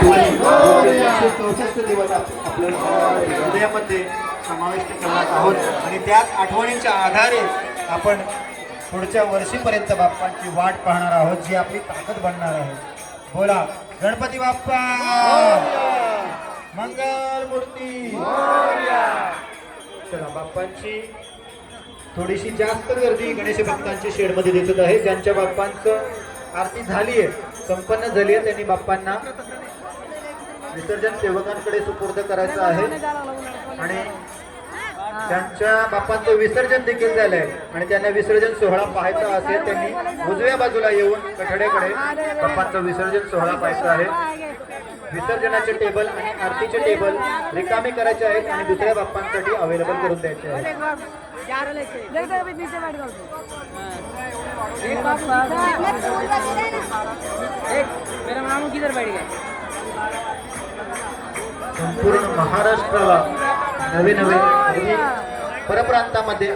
64 दिवस आपल्या हृदयामध्ये समाविष्ट करणार आहोत आणि त्याच आठवणींच्या आधारे आपण पुढच्या वर्षीपर्यंत बाप्पांची वाट पाहणार आहोत, जी आपली ताकद बनणार आहे. बोला गणपती बाप्पा मंगल मूर्ती. चला, बाप्पांची थोडीशी जास्त गर्दी गणेश भक्तांच्या शेडमध्ये दिसत आहे. ज्यांच्या बाप्पांचं आरती झाली आहे, संपन्न झाली आहे, त्यांनी बाप्पांना विसर्जन सेवकांकडे सुपूर्द करायचं आहे. आणि ज्यांच्या बाप्पांचं विसर्जन देखील झालंय आणि त्यांना विसर्जन सोहळा पाहायचा असेल, त्यांनी उजव्या बाजूला येऊन कठड्याकडे बाप्पांचं विसर्जन सोहळा पाहायचा आहे. विसर्जनाचे टेबल आणि आरतीचे टेबल रिकामे करायचे आहेत आणि दुसऱ्या बाप्पांसाठी अवेलेबल करून द्यायचे आहेत. संपूर्ण महाराष्ट्राला नवे नवे परप्रांतामध्ये